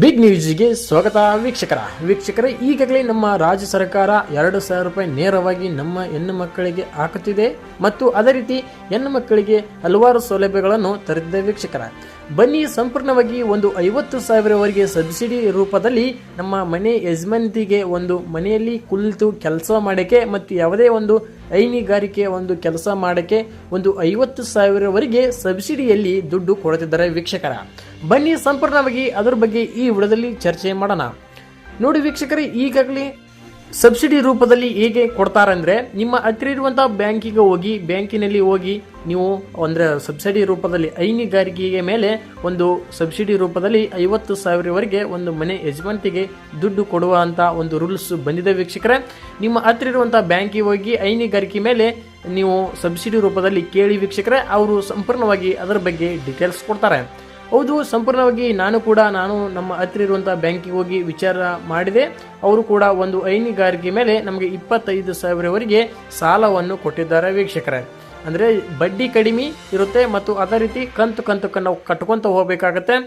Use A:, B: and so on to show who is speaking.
A: Big ನ್ಯೂಸ್ಗೆ ಸ್ವಾಗತ ವೀಕ್ಷಕರೇ ಈಗಾಗಲೇ ನಮ್ಮ ರಾಜ್ಯ ಸರ್ಕಾರ 2,000 ರೂಪಾಯಿ ನೇರವಾಗಿ ನಮ್ಮ ಹೆಣ್ಣು ಮಕ್ಕಳಿಗೆ ಹಾಕುತ್ತಿದೆ ಮತ್ತು ಅದೇ ರೀತಿ ಹೆಣ್ಣು ಮಕ್ಕಳಿಗೆ ಹಲವಾರು ಸೌಲಭ್ಯಗಳನ್ನು ತರುತ್ತಿದೆ ವೀಕ್ಷಕರ. ಬನ್ನಿ ಸಂಪೂರ್ಣವಾಗಿ ಒಂದು 50,000ವರೆಗೆ ಸಬ್ಸಿಡಿ ರೂಪದಲ್ಲಿ ನಮ್ಮ ಮನೆ ಯಜಮಾನಿಗೆ ಒಂದು ಮನೆಯಲ್ಲಿ ಕುಳಿತು ಕೆಲಸ ಮಾಡಕ್ಕೆ ಮತ್ತು ಯಾವುದೇ ಒಂದು ಹೈನುಗಾರಿಕೆ ಒಂದು ಕೆಲಸ ಮಾಡಕ್ಕೆ ಒಂದು 50,000ವರೆಗೆ ಸಬ್ಸಿಡಿಯಲ್ಲಿ ದುಡ್ಡು ಕೊಡುತ್ತಿದ್ದಾರೆ ವೀಕ್ಷಕರ. ಬನ್ನಿ ಸಂಪೂರ್ಣವಾಗಿ ಅದರ ಬಗ್ಗೆ ಈ ವಿಡಿಯೋದಲ್ಲಿ ಚರ್ಚೆ ಮಾಡೋಣ. ನೋಡಿ ವೀಕ್ಷಕರೇ, ಈಗಾಗಲೇ ಸಬ್ಸಿಡಿ ರೂಪದಲ್ಲಿ ಹೇಗೆ ಕೊಡ್ತಾರೆ ಅಂದರೆ, ನಿಮ್ಮ ಹತ್ತಿರ ಇರುವಂತಹ ಬ್ಯಾಂಕಿಗೆ ಹೋಗಿ ಬ್ಯಾಂಕಿನಲ್ಲಿ ಹೋಗಿ ನೀವು ಅಂದರೆ ಸಬ್ಸಿಡಿ ರೂಪದಲ್ಲಿ ಹೈನುಗಾರಿಕೆಗೆ ಮೇಲೆ ಒಂದು ಸಬ್ಸಿಡಿ ರೂಪದಲ್ಲಿ 50,000ವರೆಗೆ ಒಂದು ಮನೆ ಯಜಮಾನಿಗೆ ದುಡ್ಡು ಕೊಡುವಂಥ ಒಂದು ರೂಲ್ಸ್ ಬಂದಿದೆ ವೀಕ್ಷಕರೇ. ನಿಮ್ಮ ಹತ್ತಿರ ಇರುವಂಥ ಬ್ಯಾಂಕಿಗೆ ಹೋಗಿ ಹೈನುಗಾರಿಕೆ ಮೇಲೆ ನೀವು ಸಬ್ಸಿಡಿ ರೂಪದಲ್ಲಿ ಕೇಳಿ ವೀಕ್ಷಕರೇ, ಅವರು ಸಂಪೂರ್ಣವಾಗಿ ಅದರ ಬಗ್ಗೆ ಡೀಟೇಲ್ಸ್ ಕೊಡ್ತಾರೆ. ಹೌದು, ಸಂಪೂರ್ಣವಾಗಿ ನಾನು ನಮ್ಮ ಹತ್ತಿರ ಇರುವಂಥ ಬ್ಯಾಂಕಿಗೆ ಹೋಗಿ ವಿಚಾರ ಮಾಡಿದೆ. ಅವರು ಕೂಡ ಒಂದು ಹೈನುಗಾರಿಕೆ ಮೇಲೆ ನಮಗೆ 25,000ವರೆಗೆ ಸಾಲವನ್ನು ಕೊಟ್ಟಿದ್ದಾರೆ ವೀಕ್ಷಕರೇ. ಅಂದರೆ ಬಡ್ಡಿ ಕಡಿಮೆ ಇರುತ್ತೆ ಮತ್ತು ಅದೇ ರೀತಿ ಕಂತು ನಾವು ಕಟ್ಕೊಂತ ಹೋಗಬೇಕಾಗತ್ತೆ.